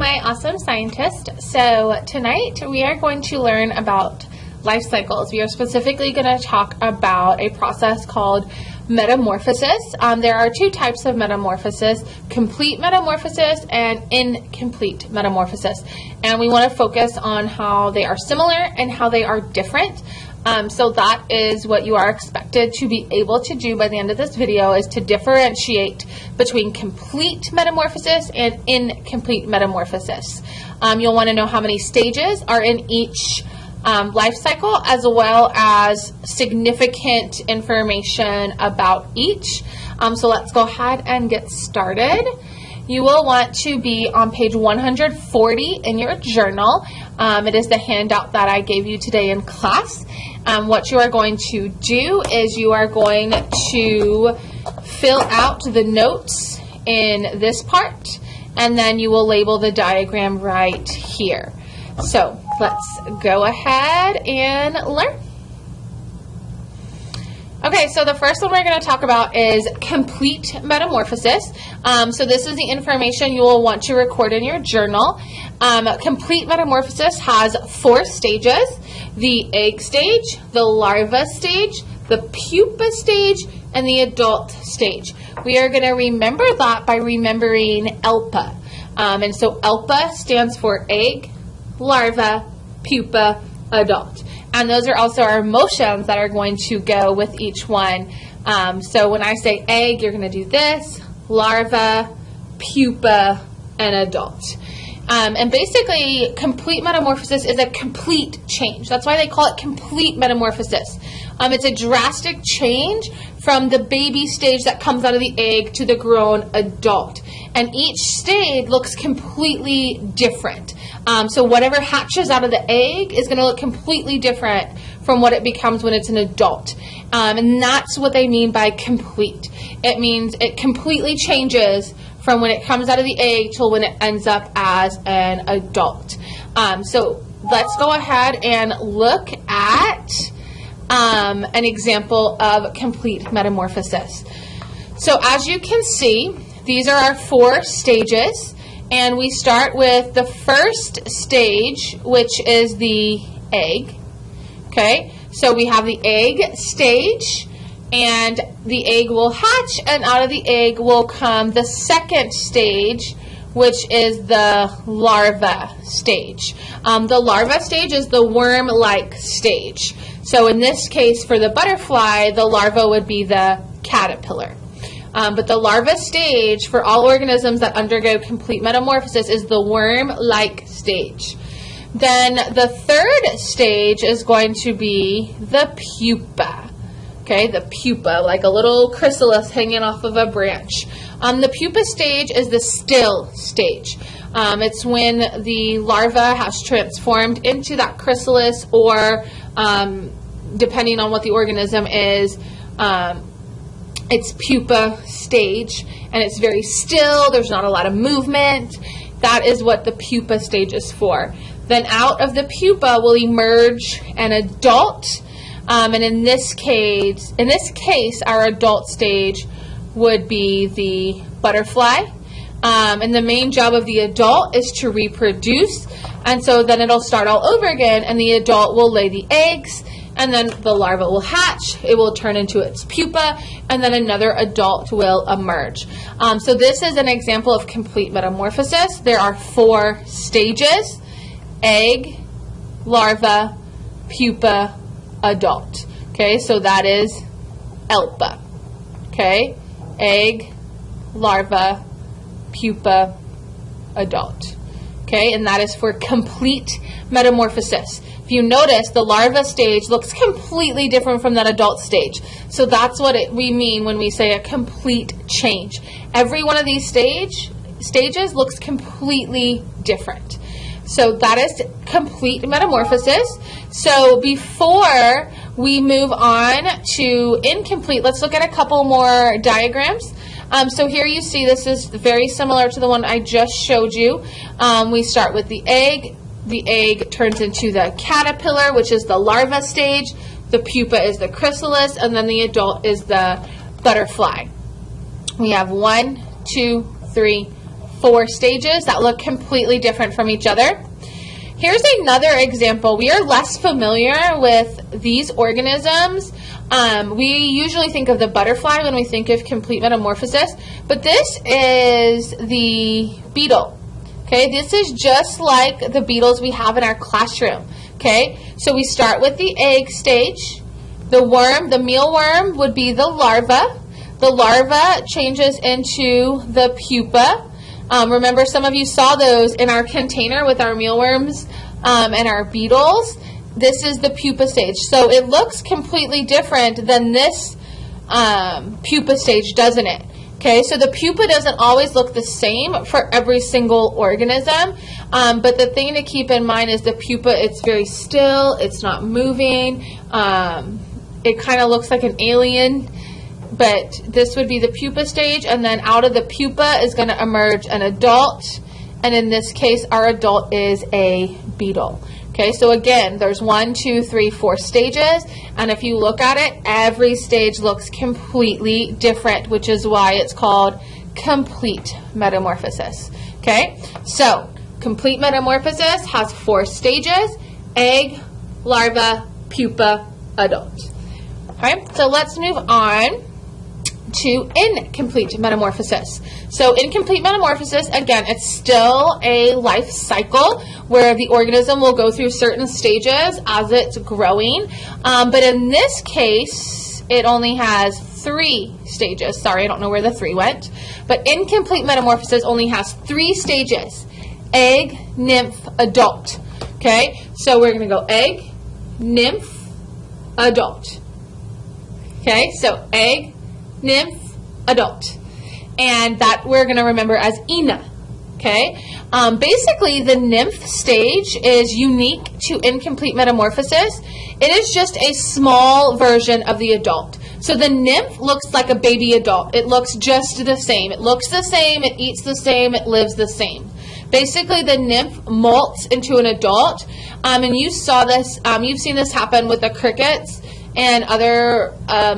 my awesome scientist. So tonight we are going to learn about life cycles. We are specifically going to talk about a process called metamorphosis. There are two types of metamorphosis: complete metamorphosis and incomplete metamorphosis. And we want to focus on how they are similar and how they are different. So that is what you are expected to be able to do by the end of this video, is to differentiate between complete metamorphosis and incomplete metamorphosis. You'll want to know how many stages are in each life cycle, as well as significant information about each. So let's go ahead and get started. You will want to be on page 140 in your journal. It is the handout that I gave you today in class. What you are going to do is you are going to fill out the notes in this part, and then you will label the diagram right here. So let's go ahead and learn. Okay, so the first one we're going to talk about is complete metamorphosis. So this is the information you will want to record in your journal. Complete metamorphosis has 4 stages: the egg stage, the larva stage, the pupa stage, and the adult stage. We are going to remember that by remembering ELPA. And so ELPA stands for egg, larva, pupa, adult. And those are also our emotions that are going to go with each one. So when I say egg, you're going to do this: larva, pupa, and adult. And basically, complete metamorphosis is a complete change. That's why they call it complete metamorphosis. It's a drastic change from the baby stage that comes out of the egg to the grown adult. And each stage looks completely different. So whatever hatches out of the egg is going to look completely different from what it becomes when it's an adult. And that's what they mean by complete. It means it completely changes from when it comes out of the egg till when it ends up as an adult. So let's go ahead and look at an example of complete metamorphosis. So as you can see, these are our 4 stages, and we start with the first stage, which is the egg. Okay, so we have the egg stage, and the egg will hatch, and out of the egg will come the second stage, which is the larva stage. The larva stage is the worm-like stage. So in this case, for the butterfly, the larva would be the caterpillar. But the larva stage for all organisms that undergo complete metamorphosis is the worm-like stage. Then the third stage is going to be the pupa. Okay, the pupa, like a little chrysalis hanging off of a branch. The pupa stage is the still stage. It's when the larva has transformed into that chrysalis, or depending on what the organism is, it's pupa stage, and it's very still. There's not a lot of movement. That is what the pupa stage is for. Then out of the pupa will emerge an adult. And in this case, our adult stage would be the butterfly. And the main job of the adult is to reproduce. And so then it'll start all over again, and the adult will lay the eggs, and then the larva will hatch. It will turn into its pupa, and then another adult will emerge. So this is an example of complete metamorphosis. There are 4 stages: egg, larva, pupa, adult. Okay, so that is ELPA. Okay, egg, larva, pupa, adult. Okay, and that is for complete metamorphosis. If you notice, the larva stage looks completely different from that adult stage. So that's what we mean when we say a complete change. Every one of these stages looks completely different. So that is complete metamorphosis. So before we move on to incomplete, let's look at a couple more diagrams. So here you see this is very similar to the one I just showed you. We start with the egg. The egg turns into the caterpillar, which is the larva stage. The pupa is the chrysalis, and then the adult is the butterfly. We have 1, 2, 3, 4 stages that look completely different from each other. Here's another example. We are less familiar with these organisms. We usually think of the butterfly when we think of complete metamorphosis, but this is the beetle. Okay, this is just like the beetles we have in our classroom. Okay, so we start with the egg stage. The worm, the mealworm, would be the larva. The larva changes into the pupa. Remember, some of you saw those in our container with our mealworms and our beetles. This is the pupa stage. So it looks completely different than this pupa stage, doesn't it? Okay, so the pupa doesn't always look the same for every single organism, but the thing to keep in mind is the pupa, it's very still, it's not moving, it kind of looks like an alien. But this would be the pupa stage, and then out of the pupa is going to emerge an adult, and in this case our adult is a beetle. Okay, so again, there's 1, 2, 3, 4 stages, and if you look at it, every stage looks completely different, which is why it's called complete metamorphosis. Okay, so complete metamorphosis has 4 stages: egg, larva, pupa, adult. Okay, so let's move on to incomplete metamorphosis. So incomplete metamorphosis, again, it's still a life cycle where the organism will go through certain stages as it's growing. But in this case, it only has 3 stages. Sorry, I don't know where the 3 went. But incomplete metamorphosis only has 3 stages: egg, nymph, adult. Okay, so we're going to go egg, nymph, adult. Okay, so egg, nymph, adult, and that we're going to remember as Ina. Okay, basically the nymph stage is unique to incomplete metamorphosis. It is just a small version of the adult. So the nymph looks like a baby adult. It looks just the same. It looks the same, it eats the same, it lives the same. Basically the nymph molts into an adult, and you saw this, you've seen this happen with the crickets and other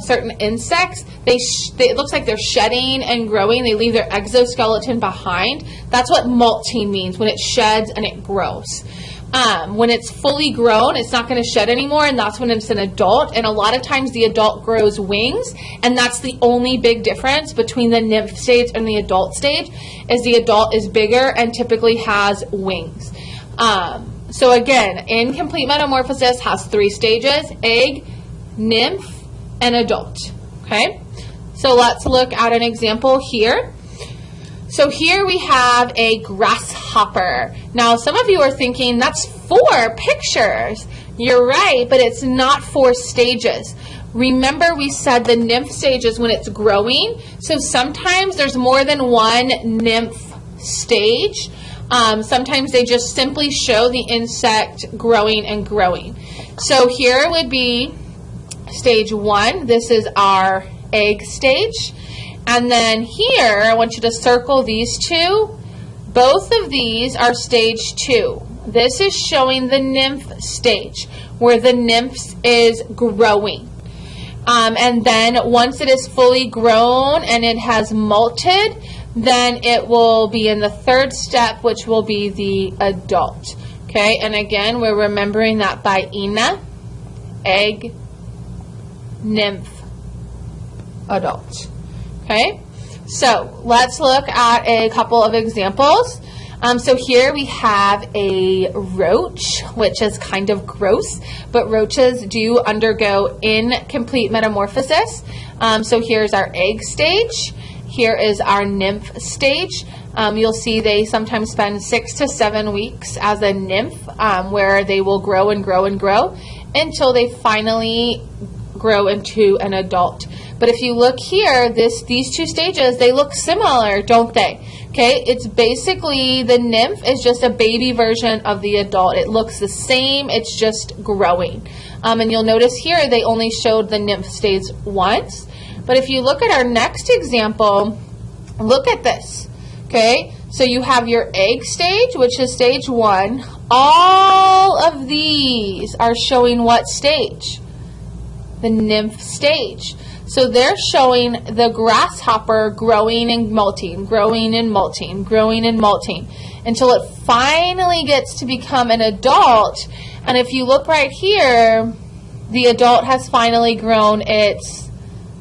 certain insects. It looks like they're shedding and growing. They leave their exoskeleton behind. That's what molting means, when it sheds and it grows. When it's fully grown, it's not going to shed anymore, and that's when it's an adult. And a lot of times the adult grows wings, and that's the only big difference between the nymph stage and the adult stage, is the adult is bigger and typically has wings. So again, incomplete metamorphosis has 3 stages: egg, nymph, and adult. Okay, so let's look at an example here. So here we have a grasshopper. Now some of you are thinking, that's 4 pictures. You're right, but it's not 4 stages. Remember, we said the nymph stage is when it's growing, so sometimes there's more than one nymph stage. Sometimes they just simply show the insect growing and growing. So here would be stage 1, this is our egg stage. And then here, I want you to circle these 2. Both of these are stage 2. This is showing the nymph stage, where the nymph is growing. And then once it is fully grown and it has molted, then it will be in the 3rd step, which will be the adult. Okay, and again, we're remembering that by Ina, egg, nymph, adult. Okay, so let's look at a couple of examples. So here we have a roach, which is kind of gross, but roaches do undergo incomplete metamorphosis. So here's our egg stage. Here is our nymph stage. You'll see they sometimes spend 6 to 7 weeks as a nymph, where they will grow and grow and grow until they finally grow into an adult. But if you look here, these 2 stages, they look similar, don't they? Okay, it's basically the nymph is just a baby version of the adult. It looks the same, it's just growing. And you'll notice here they only showed the nymph stage once. But if you look at our next example, look at this. Okay, so you have your egg stage, which is stage 1. All of these are showing what stage? The nymph stage. So they're showing the grasshopper growing and molting, growing and molting, growing and molting, until it finally gets to become an adult. And if you look right here, the adult has finally grown its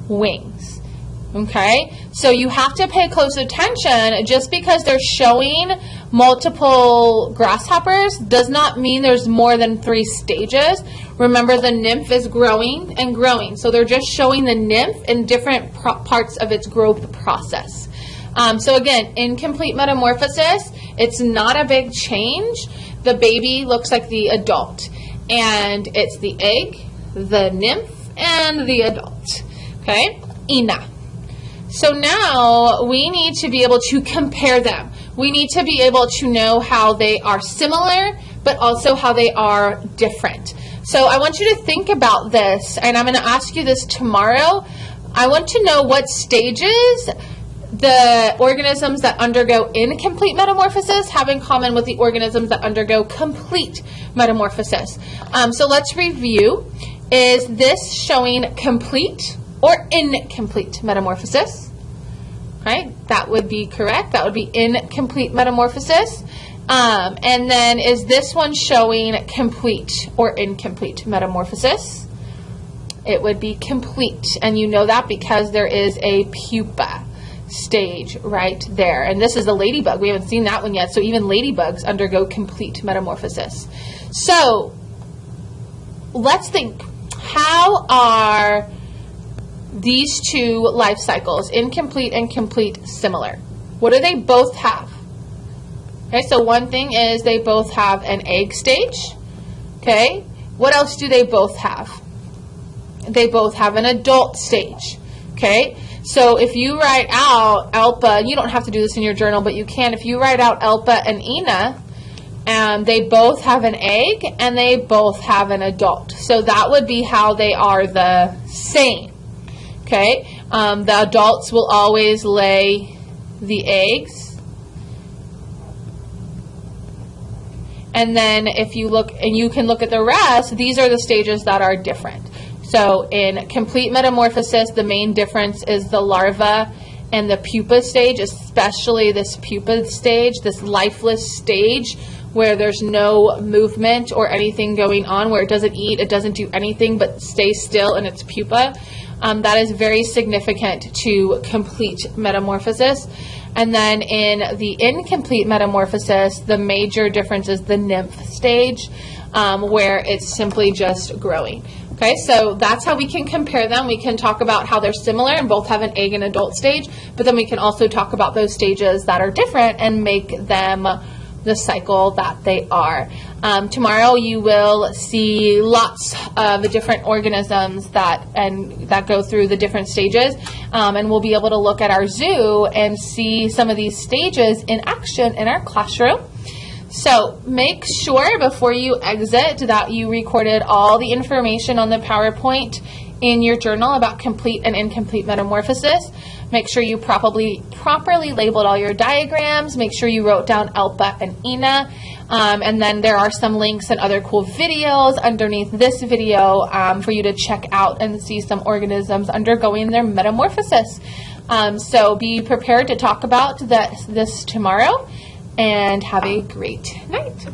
wings. Okay? So you have to pay close attention. Just because they're showing multiple grasshoppers does not mean there's more than 3 stages. Remember, the nymph is growing and growing. So they're just showing the nymph in different parts of its growth process. So again, incomplete metamorphosis, it's not a big change. The baby looks like the adult. And it's the egg, the nymph, and the adult. Okay? Ina. So now we need to be able to compare them. We need to be able to know how they are similar, but also how they are different. So I want you to think about this, and I'm going to ask you this tomorrow. I want to know what stages the organisms that undergo incomplete metamorphosis have in common with the organisms that undergo complete metamorphosis. So let's review. Is this showing complete or incomplete metamorphosis? Right? That would be correct. That would be incomplete metamorphosis. And then is this one showing complete or incomplete metamorphosis? It would be complete. And you know that because there is a pupa stage right there. And this is a ladybug. We haven't seen that one yet. So even ladybugs undergo complete metamorphosis. So let's think. How are these two life cycles, incomplete and complete, similar? What do they both have? Okay, so one thing is they both have an egg stage. Okay, what else do they both have? They both have an adult stage. Okay, so if you write out Alpa, you don't have to do this in your journal, but you can. If you write out Alpa and Ina, they both have an egg and they both have an adult. So that would be how they are the same. Okay, the adults will always lay the eggs. And then if you look, and you can look at the rest, these are the stages that are different. So in complete metamorphosis, the main difference is the larva and the pupa stage, especially this pupa stage, this lifeless stage where there's no movement or anything going on, where it doesn't eat, it doesn't do anything but stay still in its pupa. That is very significant to complete metamorphosis. And then in the incomplete metamorphosis, the major difference is the nymph stage, where it's simply just growing. Okay, so that's how we can compare them. We can talk about how they're similar and both have an egg and adult stage, but then we can also talk about those stages that are different and make them the cycle that they are. Tomorrow you will see lots of the different organisms that go through the different stages, and we'll be able to look at our zoo and see some of these stages in action in our classroom. So make sure before you exit that you recorded all the information on the PowerPoint in your journal about complete and incomplete metamorphosis. Make sure you properly labeled all your diagrams. Make sure you wrote down Alpa and Ina. And then there are some links and other cool videos underneath this video for you to check out and see some organisms undergoing their metamorphosis. So be prepared to talk about this tomorrow, and have a great night.